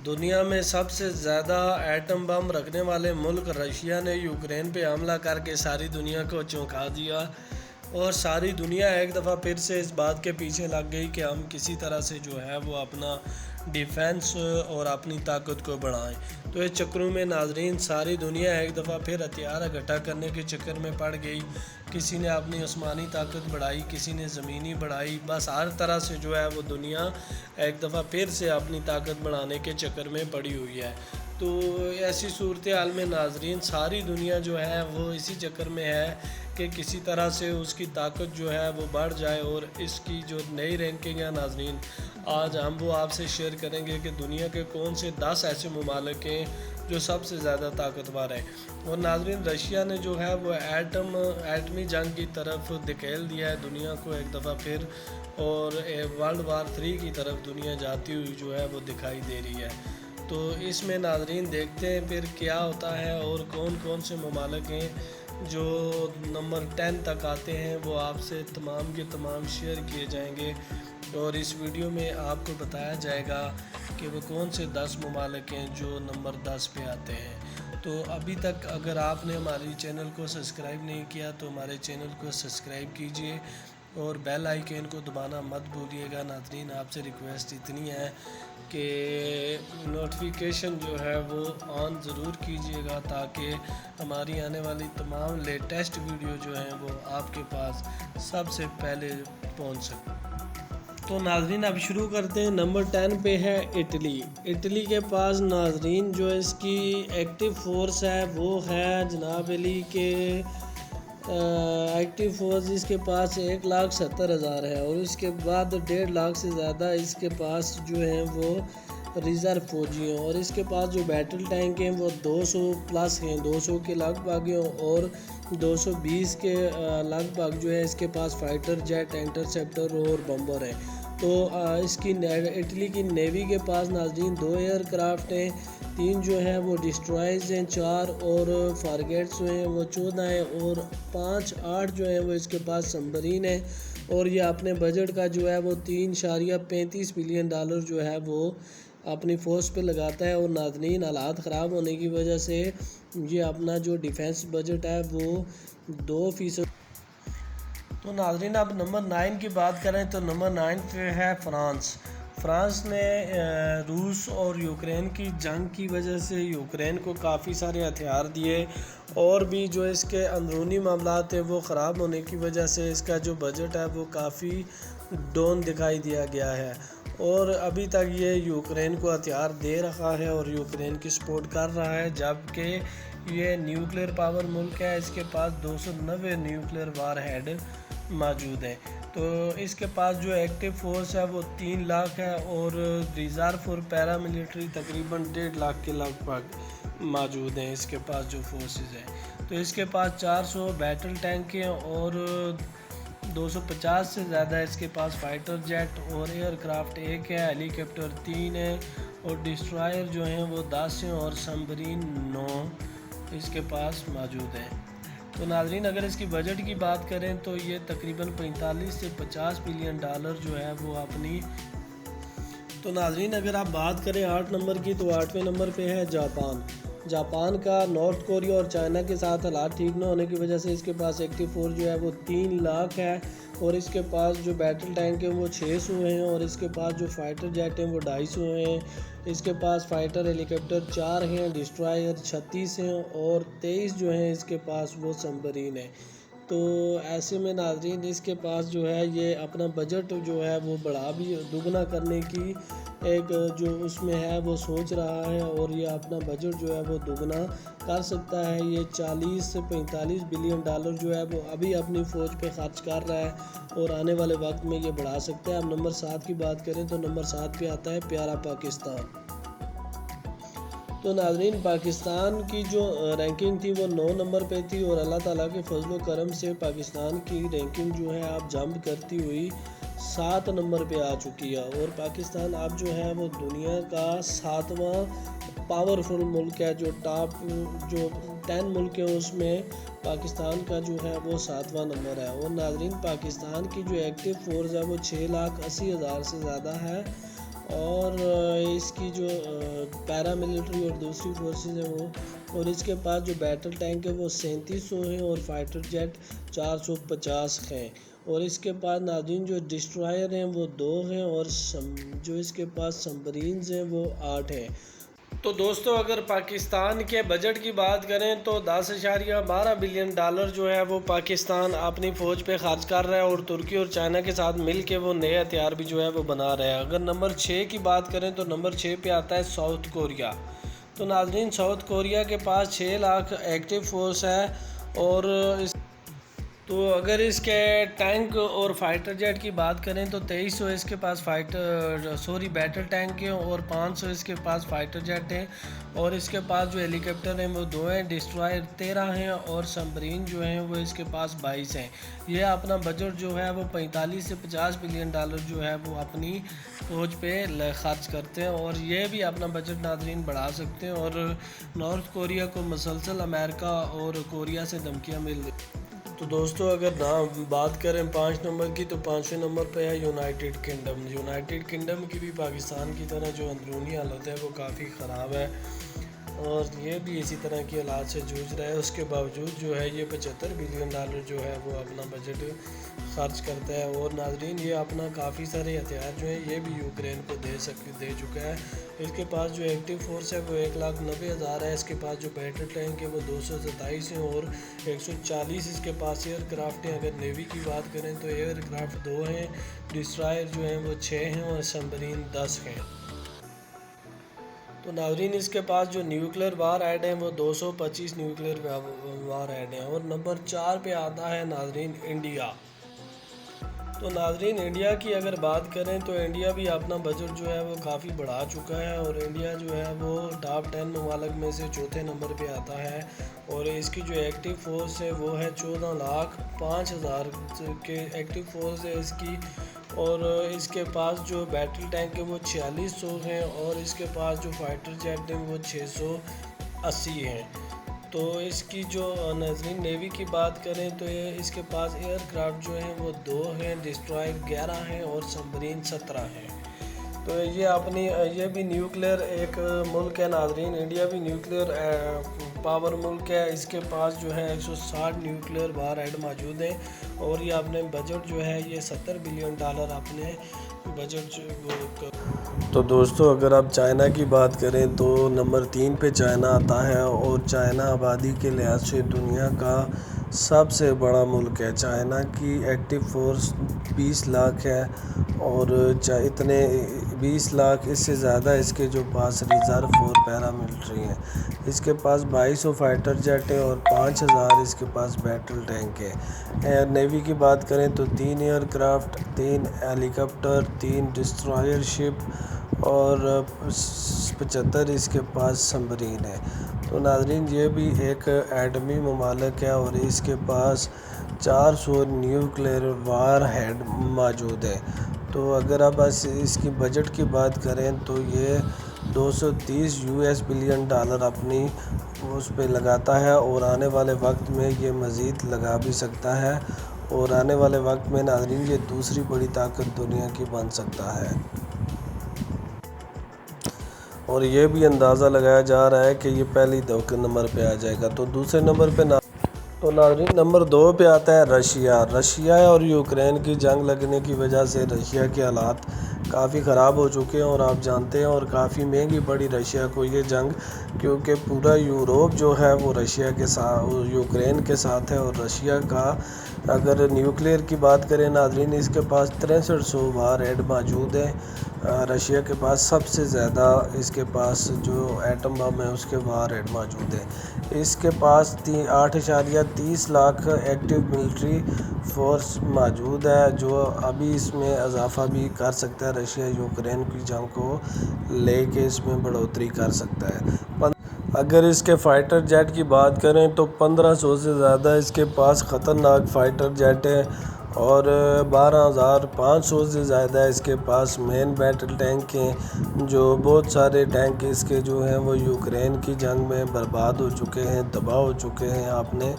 دنیا میں سب سے زیادہ ایٹم بم رکھنے والے ملک رشیا نے یوکرین پہ حملہ کر کے ساری دنیا کو چونکا دیا، اور ساری دنیا ایک دفعہ پھر سے اس بات کے پیچھے لگ گئی کہ ہم کسی طرح سے جو ہے وہ اپنا ڈیفنس اور اپنی طاقت کو بڑھائیں۔ تو اس چکروں میں ناظرین ساری دنیا ایک دفعہ پھر ہتھیار اکٹھا کرنے کے چکر میں پڑ گئی۔ کسی نے اپنی آسمانی طاقت بڑھائی، کسی نے زمینی بڑھائی، بس ہر طرح سے جو ہے وہ دنیا ایک دفعہ پھر سے اپنی طاقت بڑھانے کے چکر میں پڑی ہوئی ہے۔ تو ایسی صورتحال میں ناظرین ساری دنیا جو ہے وہ اسی چکر میں ہے کہ کسی طرح سے اس کی طاقت جو ہے وہ بڑھ جائے، اور اس کی جو نئی رینکنگ ہے ناظرین آج ہم وہ آپ سے شیئر کریں گے کہ دنیا کے کون سے 10 ایسے ممالک ہیں جو سب سے زیادہ طاقتور ہیں۔ اور ناظرین رشیا نے جو ہے وہ ایٹمی جنگ کی طرف دھکیل دیا ہے دنیا کو ایک دفعہ پھر، اور ورلڈ وار 3 کی طرف دنیا جاتی ہوئی جو ہے وہ دکھائی دے رہی ہے۔ تو اس میں ناظرین دیکھتے ہیں پھر کیا ہوتا ہے اور کون کون سے ممالک ہیں جو نمبر 10 تک آتے ہیں، وہ آپ سے تمام کے تمام شیئر کیے جائیں گے، اور اس ویڈیو میں آپ کو بتایا جائے گا کہ وہ کون سے 10 ممالک ہیں جو نمبر 10 پہ آتے ہیں۔ تو ابھی تک اگر آپ نے ہماری چینل کو سبسکرائب نہیں کیا تو ہمارے چینل کو سبسکرائب کیجئے اور بیل آئیکن کو دبانا مت بھولیے گا۔ ناظرین آپ سے ریکویسٹ اتنی ہے کہ نوٹیفیکیشن جو ہے وہ آن ضرور کیجئے گا تاکہ ہماری آنے والی تمام لیٹسٹ ویڈیو جو ہیں وہ آپ کے پاس سب سے پہلے پہنچ سکے۔ تو ناظرین اب شروع کرتے ہیں۔ نمبر 10 پہ ہے اٹلی۔ اٹلی کے پاس ناظرین جو اس کی ایکٹیو فورس ہے وہ ہے جناب علی کے ایکٹیو فورس اس کے پاس 1,70,000 ہے، اور اس کے بعد 1.5 لاکھ سے زیادہ اس کے پاس جو ہیں وہ ریزرو فوجی ہیں، اور اس کے پاس جو بیٹل ٹینک ہیں وہ 200 پلس ہیں، 200 کے لگ بھگ ہیں، اور 220 کے لگ بھگ جو ہے اس کے پاس فائٹر جیٹ، انٹرسیپٹر اور بمبر ہیں۔ تو اس کی اٹلی کی نیوی کے پاس ناظرین 2 ایئر کرافٹ ہیں، 3 جو ہیں وہ ڈسٹرائز ہیں، 4 اور فارگیٹس ہیں وہ 14 ہیں، اور 8 جو ہیں وہ اس کے پاس سبمرین ہیں، اور یہ اپنے بجٹ کا جو ہے وہ $3.35 بلین جو ہے وہ اپنی فورس پہ لگاتا ہے، اور ناظرین حالات خراب ہونے کی وجہ سے یہ اپنا جو ڈیفنس بجٹ ہے وہ 2%۔ تو ناظرین اب نمبر 9 کی بات کریں تو نمبر 9 پہ ہے فرانس۔ فرانس نے روس اور یوکرین کی جنگ کی وجہ سے یوکرین کو کافی سارے ہتھیار دیے، اور بھی جو اس کے اندرونی معاملات ہیں وہ خراب ہونے کی وجہ سے اس کا جو بجٹ ہے وہ کافی ڈاؤن دکھائی دیا گیا ہے، اور ابھی تک یہ یوکرین کو ہتھیار دے رہا ہے اور یوکرین کی سپورٹ کر رہا ہے، جبکہ یہ نیوکلیر پاور ملک ہے، اس کے پاس 290 نیوکلیر وار ہیڈ موجود ہیں۔ تو اس کے پاس جو ایکٹیو فورس ہے وہ 3 لاکھ ہے، اور ریزرو فور پیرا ملٹری تقریباً 1.5 لاکھ کے لگ بھگ موجود ہیں اس کے پاس جو فورسز ہیں۔ تو اس کے پاس 400 بیٹل ٹینک ہیں، اور 250 سے زیادہ اس کے پاس فائٹر جیٹ اور ایئر کرافٹ 1 ہے، ہیلی کاپٹر 3 ہے، اور ڈسٹرائر جو ہیں وہ 10 ہیں، اور سبمرین 9 اس کے پاس موجود ہیں۔ تو ناظرین اگر اس کی بجٹ کی بات کریں تو یہ تقریباً 45 سے 50 بلین ڈالر جو ہے وہ اپنی۔ تو ناظرین اگر آپ بات کریں 8 نمبر کی تو 8ویں نمبر پہ ہے جاپان۔ جاپان کا نارتھ کوریا اور چائنا کے ساتھ حالات ٹھیک نہ ہونے کی وجہ سے اس کے پاس ایکٹیو فورس جو ہے وہ 3 لاکھ ہے، اور اس کے پاس جو بیٹل ٹینک ہیں وہ 600 ہیں، اور اس کے پاس جو فائٹر جیٹ ہیں وہ 250 ہیں، اس کے پاس فائٹر ہیلی کاپٹر 4 ہیں، ڈسٹرائر 36 ہیں، اور 23 جو ہیں اس کے پاس وہ سبمرین ہیں۔ تو ایسے میں ناظرین اس کے پاس جو ہے یہ اپنا بجٹ جو ہے وہ بڑھا بھی دگنا کرنے کی ایک جو اس میں ہے وہ سوچ رہا ہے، اور یہ اپنا بجٹ جو ہے وہ دگنا کر سکتا ہے۔ یہ 40 سے 45 بلین ڈالر جو ہے وہ ابھی اپنی فوج پہ خرچ کر رہا ہے، اور آنے والے وقت میں یہ بڑھا سکتا ہے۔ اب نمبر 7 کی بات کریں تو نمبر 7 پہ آتا ہے پیارا پاکستان۔ تو ناظرین پاکستان کی جو رینکنگ تھی وہ 9 نمبر پہ تھی، اور اللہ تعالیٰ کے فضل و کرم سے پاکستان کی رینکنگ جو ہے اب جمپ کرتی ہوئی 7 نمبر پہ آ چکی ہے، اور پاکستان اب جو ہے وہ دنیا کا 7واں پاورفل ملک ہے۔ جو ٹاپ جو 10 ملک ہیں اس میں پاکستان کا جو ہے وہ 7واں نمبر ہے، اور ناظرین پاکستان کی جو ایکٹیو فورس ہے وہ 6,80,000 سے زیادہ ہے، اور اس کی جو پیراملٹری اور دوسری فورسز ہیں وہ، اور اس کے پاس جو بیٹل ٹینک ہے وہ 3700 ہیں اور فائٹر جیٹ 450 ہیں، اور اس کے پاس ناظرین جو ڈسٹرائر ہیں وہ 2 ہیں، اور جو اس کے پاس سبمرینز ہیں وہ 8 ہیں۔ تو دوستو اگر پاکستان کے بجٹ کی بات کریں تو 10.12 بلین ڈالر جو ہے وہ پاکستان اپنی فوج پہ خرچ کر رہا ہے، اور ترکی اور چائنا کے ساتھ مل کے وہ نئے ہتھیار بھی جو ہے وہ بنا رہا ہے۔ اگر نمبر 6 کی بات کریں تو نمبر 6 پہ آتا ہے ساؤتھ کوریا۔ تو ناظرین ساؤتھ کوریا کے پاس 6 لاکھ ایکٹیو فورس ہے، اور تو اگر اس کے ٹینک اور فائٹر جیٹ کی بات کریں تو 2300 اس کے پاس بیٹل ٹینک ہیں، اور 500 اس کے پاس فائٹر جیٹ ہیں، اور اس کے پاس جو ہیلی کاپٹر ہیں وہ 2 ہیں، ڈسٹرائر 13 ہیں، اور سبمرین جو ہیں وہ اس کے پاس 22 ہیں۔ یہ اپنا بجٹ جو ہے وہ 45 سے 50 بلین ڈالر جو ہے وہ اپنی فوج پہ خرچ کرتے ہیں، اور یہ بھی اپنا بجٹ ناظرین بڑھا سکتے ہیں، اور نارتھ کوریا کو مسلسل امریکہ اور کوریا سے دھمکیاں مل رہی ہیں۔ تو دوستو اگر بات کریں 5 نمبر کی تو 5ویں نمبر پہ ہے یونائٹڈ کنگڈم۔ یونائٹڈ کنگڈم کی بھی پاکستان کی طرح جو اندرونی حالت ہے وہ کافی خراب ہے، اور یہ بھی اسی طرح کی حالات سے جوجھ رہا ہے۔ اس کے باوجود جو ہے یہ 75 بلین ڈالر جو ہے وہ اپنا بجٹ خرچ کرتا ہے، اور ناظرین یہ اپنا کافی سارے ہتھیار جو ہیں یہ بھی یوکرین کو دے چکا ہے۔ اس کے پاس جو ایکٹیو فورس ہے وہ 1,90,000 ہے، اس کے پاس جو بیٹل ٹینک ہے وہ 227 ہیں، اور 140 اس کے پاس ایئر کرافٹ ہیں۔ اگر نیوی کی بات کریں تو ایئر کرافٹ 2 ہیں، ڈسٹرائر جو ہیں وہ 6 ہیں، اور سبمرین 10 ہیں۔ تو ناظرین اس کے پاس جو نیوکلیر وار ہیڈ ہیں وہ 225 نیوکلیر وار ہیڈ ہیں۔ اور نمبر 4 پہ آتا ہے ناظرین انڈیا۔ تو ناظرین انڈیا کی اگر بات کریں تو انڈیا بھی اپنا بجٹ جو ہے وہ کافی بڑھا چکا ہے، اور انڈیا جو ہے وہ ٹاپ 10 ممالک میں سے 4تھے نمبر پہ آتا ہے، اور اس کی جو ایکٹیو فورس ہے وہ ہے 14,05,000 کے ایکٹیو فورس ہے اس کی، اور اس کے پاس جو بیٹل ٹینک ہے وہ 4600 ہیں، اور اس کے پاس جو فائٹر جیٹ ہیں وہ 680 ہیں۔ تو اس کی جو ناظرین نیوی کی بات کریں تو اس کے پاس ایئر کرافٹ جو ہیں وہ 2 ہیں، ڈسٹرائر 11 ہیں، اور سبمرین 17 ہیں۔ تو یہ بھی نیوکلیر ایک ملک ہے ناظرین، انڈیا بھی نیوکلیر پاور ملک ہے۔ اس کے پاس جو ہے 160 نیوکلیر وار ہیڈ موجود ہیں، اور یہ اپنے بجٹ جو ہے یہ 70 بلین ڈالر اپنے بجٹ تو دوستو اگر آپ چائنا کی بات کریں تو نمبر 3 پہ چائنا آتا ہے، اور چائنا آبادی کے لحاظ سے دنیا کا سب سے بڑا ملک ہے۔ چائنا کی ایکٹیو فورس 20 لاکھ ہے، اور اتنے 20 لاکھ اس سے زیادہ اس کے جو پاس ریزرو اور پیراملٹری ہیں۔ اس کے پاس 2200 فائٹر جیٹ ہیں، اور 5000 اس کے پاس بیٹل ٹینک ہے۔ ایئر نیوی کی بات کریں تو 3 ایئر کرافٹ، 3 ہیلی کاپٹر، 3 ڈسٹرائر شپ، اور 75 اس کے پاس سبمرین ہے۔ تو ناظرین یہ بھی ایک ایٹمی ممالک ہے، اور اس کے پاس 400 نیوکلیر وار ہیڈ موجود ہے۔ تو اگر آپ اس کی بجٹ کی بات کریں تو یہ 230 بلین ڈالر اپنی اس پہ لگاتا ہے، اور آنے والے وقت میں یہ مزید لگا بھی سکتا ہے، اور آنے والے وقت میں ناظرین یہ دوسری بڑی طاقت دنیا کی بن سکتا ہے۔ اور یہ بھی اندازہ لگایا جا رہا ہے کہ یہ پہلی نمبر پہ آ جائے گا۔ تو دوسرے نمبر پہ تو ناظرین نمبر 2 پہ آتا ہے رشیا اور یوکرین کی جنگ لگنے کی وجہ سے رشیا کے حالات کافی خراب ہو چکے ہیں، اور آپ جانتے ہیں، اور کافی مہنگی پڑی رشیا کو یہ جنگ، کیونکہ پورا یوروپ جو ہے وہ رشیا کے ساتھ یوکرین کے ساتھ ہے۔ اور رشیا کا اگر نیوکلیر کی بات کریں ناظرین اس کے پاس 6300 وار ہیڈ موجود ہیں۔ رشیا کے پاس سب سے زیادہ اس کے پاس جو ایٹم بم ہے اس کے وار ہیڈ موجود ہیں۔ اس کے پاس 8.30 لاکھ ایکٹیو ملٹری فورس موجود ہے، جو ابھی اس میں اضافہ بھی کر سکتا ہے۔ رشیا یوکرین کی جنگ کو لے کے اس میں بڑھوتری کر سکتا ہے۔ اگر اس کے فائٹر جیٹ کی بات کریں تو 1500 سے زیادہ اس کے پاس خطرناک فائٹر جیٹ ہیں، اور 12,500 سے زیادہ اس کے پاس مین بیٹل ٹینک ہیں، جو بہت سارے ٹینک اس کے جو ہیں وہ یوکرین کی جنگ میں برباد ہو چکے ہیں، تباہ ہو چکے ہیں، آپ نے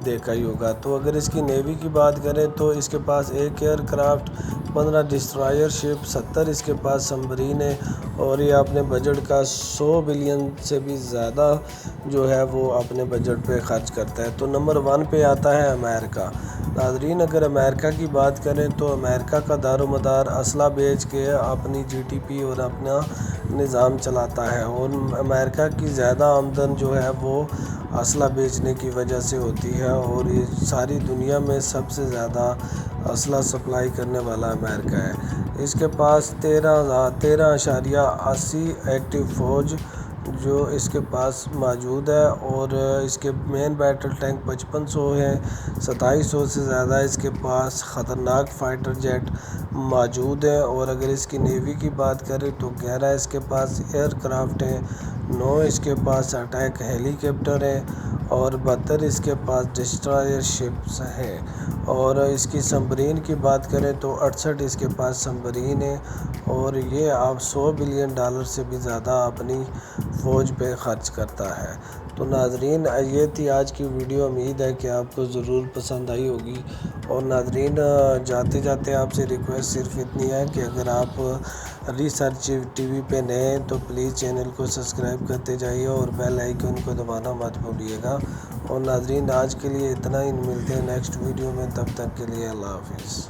دیکھا ہی ہوگا۔ تو اگر اس کی نیوی کی بات کریں تو اس کے پاس 1 ایئر کرافٹ، 15 ڈسٹرائر شپ، 70 اس کے پاس سبمرین ہے، اور یہ اپنے بجٹ کا 100 بلین سے بھی زیادہ جو ہے وہ اپنے بجٹ پہ خرچ کرتا ہے۔ تو نمبر 1 پہ آتا ہے امریکہ۔ ناظرین، اگر امریکہ کی بات کریں تو امریکہ کا دار و مدار اسلحہ بیچ کے اپنی جی ڈی پی اور اپنا نظام چلاتا ہے، اور امریکہ کی زیادہ آمدن جو ہے وہ اسلحہ بیچنے کی وجہ سے ہوتی ہے، اور یہ ساری دنیا میں سب سے زیادہ اسلحہ سپلائی کرنے والا امریکہ ہے۔ اس کے پاس 13.80 ایکٹیو فوج جو اس کے پاس موجود ہے، اور اس کے مین بیٹل ٹینک 5500 ہیں، 2700 سے زیادہ اس کے پاس خطرناک فائٹر جیٹ موجود ہیں، اور اگر اس کی نیوی کی بات کریں تو 11 اس کے پاس ایئر کرافٹ ہیں، 9 اس کے پاس اٹیک ہیلی کاپٹر ہیں، اور 72 اس کے پاس ڈسٹرائر شپس ہیں، اور اس کی سبمرین کی بات کریں تو 68 اس کے پاس سبمرین ہیں، اور یہ آپ $100 بلین سے بھی زیادہ اپنی فوج پہ خرچ کرتا ہے۔ تو ناظرین، یہ تھی آج کی ویڈیو، امید ہے کہ آپ کو ضرور پسند آئی ہوگی۔ اور ناظرین، جاتے جاتے آپ سے ریکویسٹ صرف اتنی ہے کہ اگر آپ ریسرچ ٹی وی پہ نئے ہیں تو پلیز چینل کو سبسکرائب کرتے جائیے اور بیل آئیکن کو دبانا مت بھولیے گا۔ اور ناظرین، آج کے لیے اتنا ہی، ملتے ہیں نیکسٹ ویڈیو میں، تب تک کے لیے اللہ حافظ۔